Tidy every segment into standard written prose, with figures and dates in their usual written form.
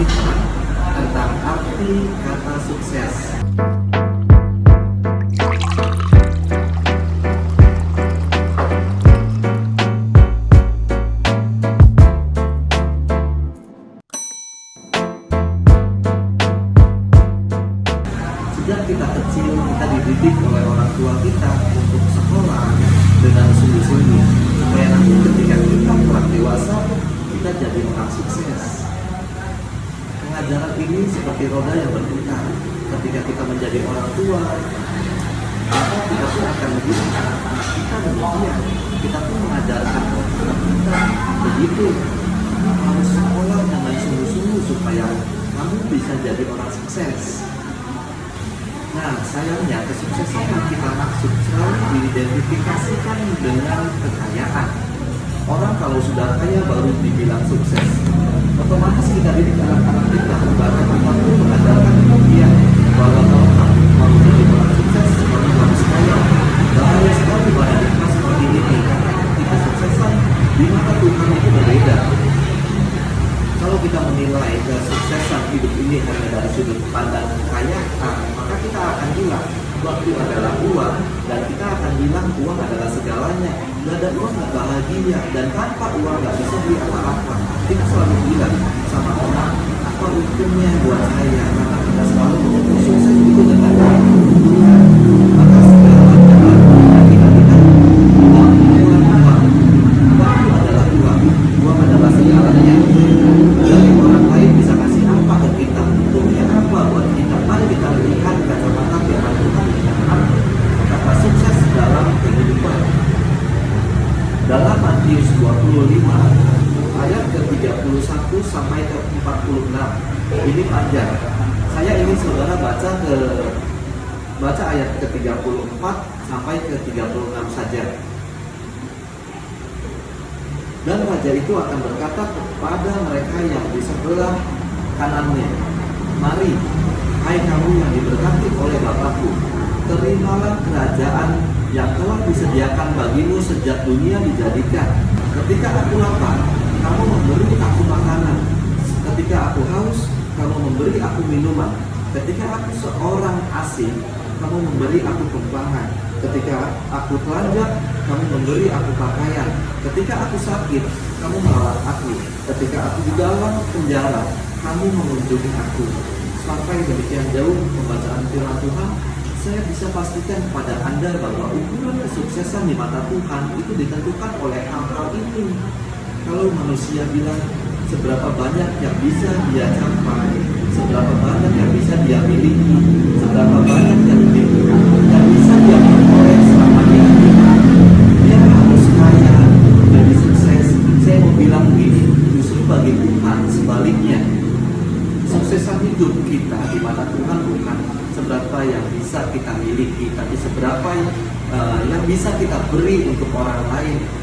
kita tentang arti kata sukses. Sejak kita kecil, kita dididik oleh orang tua kita untuk sekolah dengan sungguh-sungguh supaya nanti ketika kita telah dewasa, kita jadi orang sukses. Pengajaran ini seperti roda yang berputar. Ketika kita menjadi orang tua, maka kita pun akan begitu. Kita demikian, kita pun mengajarkan anak kita begitu. Kamu harus sekolah dengan sungguh-sungguh supaya kamu bisa jadi orang sukses. Nah, sayangnya kesuksesan yang kita maksud selalu diidentifikasikan dengan kekayaan. Orang kalau sudah kaya baru dibilang sukses. Otomatis kita didik anak-anak kita, bahkan apapun mengajarkan demikian, bahwa kalau kamu mau jadi orang sukses, kamu harus kaya. Bahaya sekali paradigma seperti ini, karena arti kesuksesan di mata Tuhan itu berbeda. Kalau kita menilai kesuksesan hidup ini hanya dari sudut pandang kekayaan, maka kita akan bilang waktu adalah uang, dan kita akan bilang uang adalah segalanya. Gak ada uang gak bahagia, dan tanpa uang gak bisa beli apa-apa. Kita selalu bilang sama orang, apa untungnya buat saya, karena kita selalu mengukur sukses itu dengan uang. Maka segalanya adalah kita uang adalah uang, uang adalah segalanya. Jadi orang lain bisa kasih apa ke kita, untungnya apa buat kita. Mari kita lihat kacamata firman Tuhan dengan kata sukses dalam kehidupan. Dalam Matius 25 ayat ke-31 sampai ke-46. Ini panjang. Saya ingin saudara baca ayat ke-34 sampai ke-36 saja. Dan raja itu akan berkata kepada mereka yang di sebelah kanannya, mari, hai kamu yang diberkati oleh Bapakku, terimalah kerajaan yang telah disediakan bagimu sejak dunia dijadikan. Ketika aku lapar, kamu memberi aku makanan. Ketika aku haus, kamu memberi aku minuman. Ketika aku seorang asing, kamu memberi aku tumpangan. Ketika aku telanjang, kamu memberi aku pakaian. Ketika aku sakit, kamu merawat aku. Ketika aku di dalam penjara, kamu mengunjungi aku. Sampai demikian jauh pembacaan firman Tuhan, saya bisa pastikan kepada Anda bahwa ukuran kesuksesan di mata Tuhan itu ditentukan oleh hal-hal ini. Kalau manusia bilang seberapa banyak yang bisa dia capai, seberapa banyak yang bisa dia miliki, seberapa banyak yang bisa dia peroleh selama ini, dia harus kaya, jadi sukses. Saya mau bilang begini, justru bagi Tuhan sebaliknya, suksesan hidup kita di mata Tuhan bukan seberapa yang bisa kita miliki, tapi seberapa yang bisa kita beri untuk orang lain.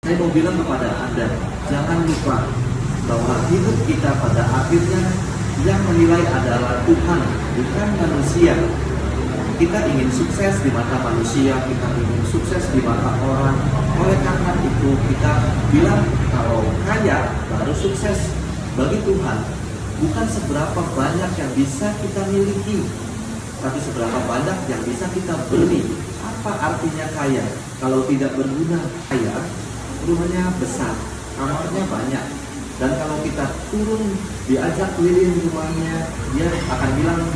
Saya mau bilang kepada Anda, jangan lupa bahwa hidup kita pada akhirnya yang menilai adalah Tuhan, bukan manusia. Kita ingin sukses di mata manusia, kita ingin sukses di mata orang. Oleh karena itu kita bilang kalau kaya baru sukses. Bagi Tuhan, bukan seberapa banyak yang bisa kita miliki, tapi seberapa banyak yang bisa kita beri. Apa artinya kaya? Kalau tidak berguna, kaya rumahnya besar, kamarnya banyak, dan kalau kita turun diajak keliling rumahnya, dia akan bilang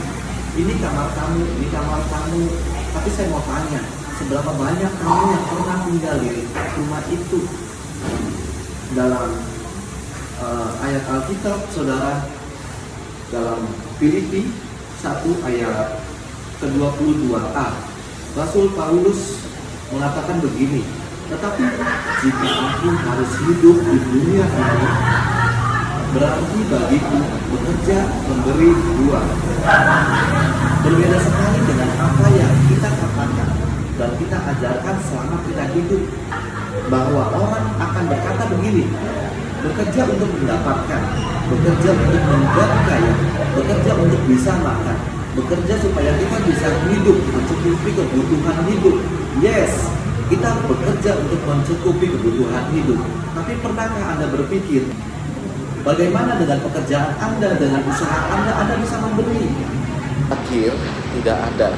ini kamar kamu, ini kamar kamu. Tapi saya mau tanya, seberapa banyak kamu yang pernah tinggal di rumah itu? Dalam ayat Alkitab, saudara, dalam Filipi 1 ayat ke-22a, Rasul Paulus mengatakan begini, tetapi jika aku harus hidup di dunia ini, berarti bagiku bekerja memberi buah. Berbeda sekali dengan apa yang kita katakan dan kita ajarkan selama kita hidup, bahwa orang akan berkata begini, bekerja untuk mendapatkan, bekerja untuk menjadi kaya, bekerja untuk bisa makan. bekerja supaya kita bisa hidup, mencukupi kebutuhan hidup. Yes, kita bekerja untuk mencukupi kebutuhan hidup. Tapi pernahkah Anda berpikir, bagaimana dengan pekerjaan Anda, dengan usaha Anda bisa memberi? Akhir tidak ada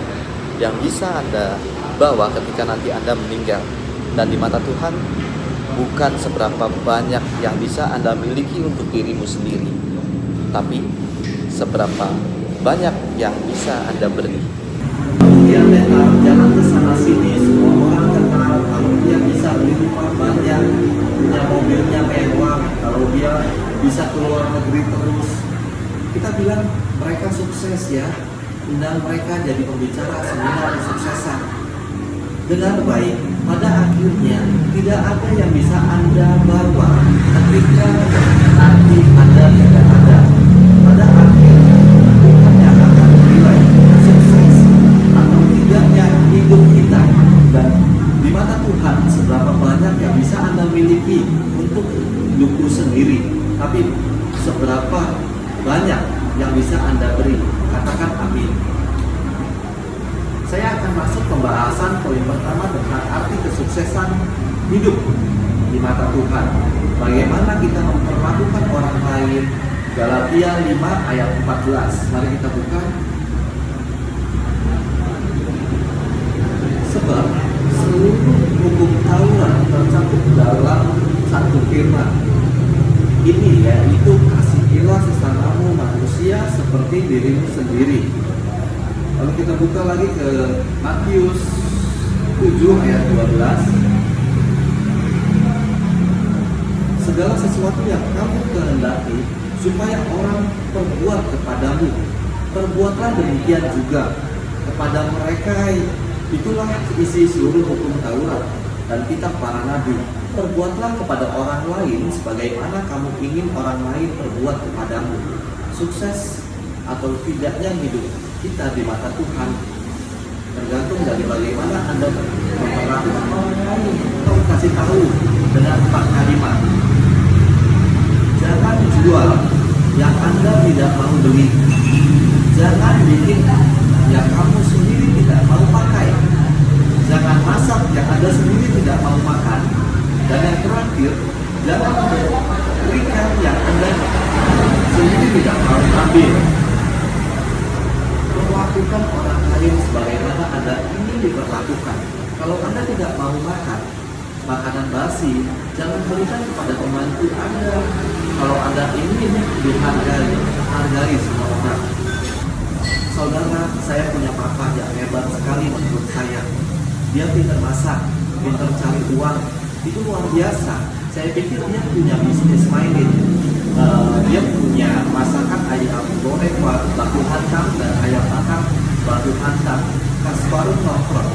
yang bisa Anda bawa ketika nanti Anda meninggal. Dan di mata Tuhan, bukan seberapa banyak yang bisa Anda miliki untuk dirimu sendiri, tapi seberapa banyak yang bisa Anda beri. Dia mental, jangan kesana sini, semua orang kenal. Kalau dia bisa beli rumah banyak, punya mobilnya mewah, kalau dia bisa keluar negeri terus, kita bilang mereka sukses ya. Undang mereka jadi pembicara seminar kesuksesan. Dengar baik, pada akhirnya tidak ada yang bisa Anda bawa ketika nanti Anda tidak ada. Pada akhirnya Tuhan yang akan menilai sukses atau tidaknya hidup kita. Dan di mata Tuhan, seberapa banyak yang bisa Anda miliki untuk hidupku sendiri, tapi seberapa banyak yang bisa Anda beri. Katakan amin. Saya akan masuk pembahasan poin pertama tentang arti kesuksesan hidup di mata Tuhan. Bagaimana kita memperlakukan orang lain. Galatia 5 ayat 14. Mari kita buka. Sebab seluruh hukum Taurat tercakup dalam satu firman. Ini yaitu kasihilah sesamamu manusia seperti dirimu sendiri. Lalu kita buka lagi ke Matius 7 ayat 12. Segala sesuatu yang kamu kehendaki supaya orang perbuat kepadamu, perbuatlah demikian juga kepada mereka. Itulah isi seluruh hukum Taurat dan kitab para nabi. Perbuatlah kepada orang lain sebagaimana kamu ingin orang lain perbuat kepadamu. Sukses atau tidaknya hidup kita di mata Tuhan tergantung dari bagaimana Anda memperlakukan orang lain. Kau kasih tahu dengan 4 kalimat. Jangan jual yang Anda tidak mau beli. Jangan bikin yang kamu sendiri tidak mau pakai. Jangan masak yang Anda sendiri tidak mau makan. Dan yang terakhir, jangan berikan yang Anda sendiri tidak mau ambil. Perlakukan orang lain sebagaimana Anda ingin diperlakukan. Kalau Anda tidak mau makan makanan basi, jangan berikan kepada pembantu Anda. Kalau Anda ingin dihargai, hargai semua orang. Saudara, saya punya papa yang hebat sekali menurut saya. Dia pintar masak, pintar cari uang. Itu luar biasa. Saya pikir dia punya bisnis minded. Dia punya masakan ayam goreng batu hantam dan ayam bakar batu hantam khas baru nongkrong.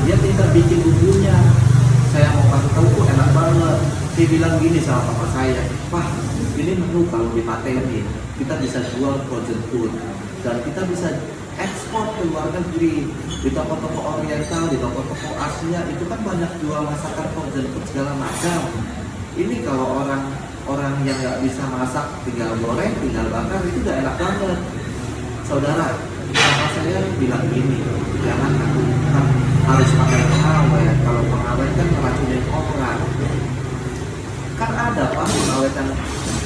Dia pintar bikin bumbunya. Saya mau kasih tahu kok enak banget. Dia bilang gini sama papa saya, "Wah, ini menu kalau dipatenin, kita bisa jual frozen food dan kita bisa ekspor ke luar negeri. Di toko-toko oriental, di toko-toko Asia itu kan banyak jual masakan frozen food segala macam. Ini kalau orang yang nggak bisa masak, tinggal goreng, tinggal bakar, itu udah enak banget." Saudara, papa saya bilang gini, jangan lakukan harus pakai pengawet. Kalau pengawet kan meracunin orang. Kan ada Pak pengawet yang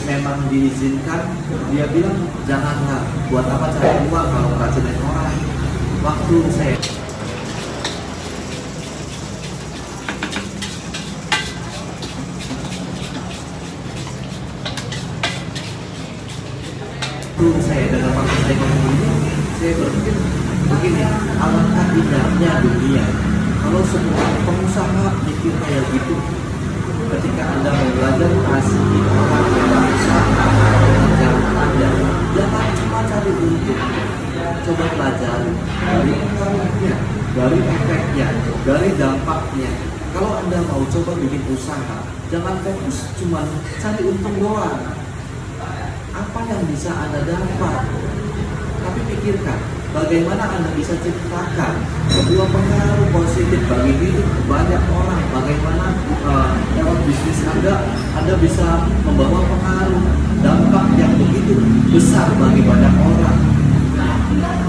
memang diizinkan. Dia bilang janganlah, buat apa cari uang kalau meracunin orang. Waktu saya dengan papa saya ngomong ini, saya berpikir begini, alangkah indahnya dunia kalau semua pengusaha mikir kayak gitu. Ketika Anda mau belajar kasih orang yang berusaha pekerjaan Anda, jangan cuma cari untung. Coba pelajari dari pengaruhnya, dari efeknya, dari dampaknya. Kalau Anda mau coba bikin usaha, jangan fokus cuma cari untung doang. Apa yang bisa Anda dapat? Tapi pikirkan, Bagaimana Anda bisa ciptakan sebuah pengaruh positif bagi hidup banyak orang? Bagaimana lewat bisnis Anda bisa membawa pengaruh dampak yang begitu besar bagi banyak orang?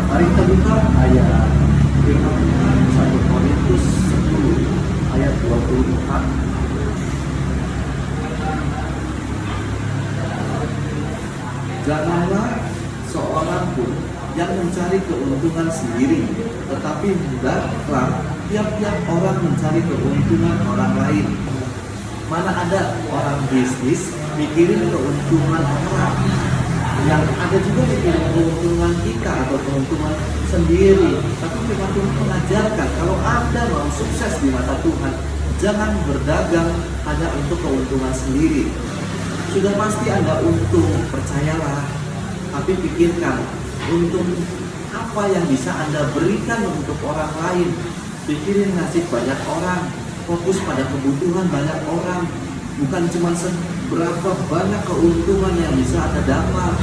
Mari kita buka ayat firman Tuhan 1 Korintus 10 ayat 24. Janganlah seorang pun yang mencari keuntungan sendiri, tetapi hendaklah tiap-tiap orang mencari keuntungan orang lain. Mana ada orang bisnis mikirin keuntungan orang, yang ada juga mikirin keuntungan kita atau keuntungan sendiri. Tapi firman Tuhan mengajarkan kalau Anda mau sukses di mata Tuhan, jangan berdagang hanya untuk keuntungan sendiri. Sudah pasti Anda untung, percayalah. Tapi pikirkan, untung apa yang bisa Anda berikan untuk orang lain. Pikirin nasib banyak orang, fokus pada kebutuhan banyak orang. Bukan cuma seberapa banyak keuntungan yang bisa Anda dapat,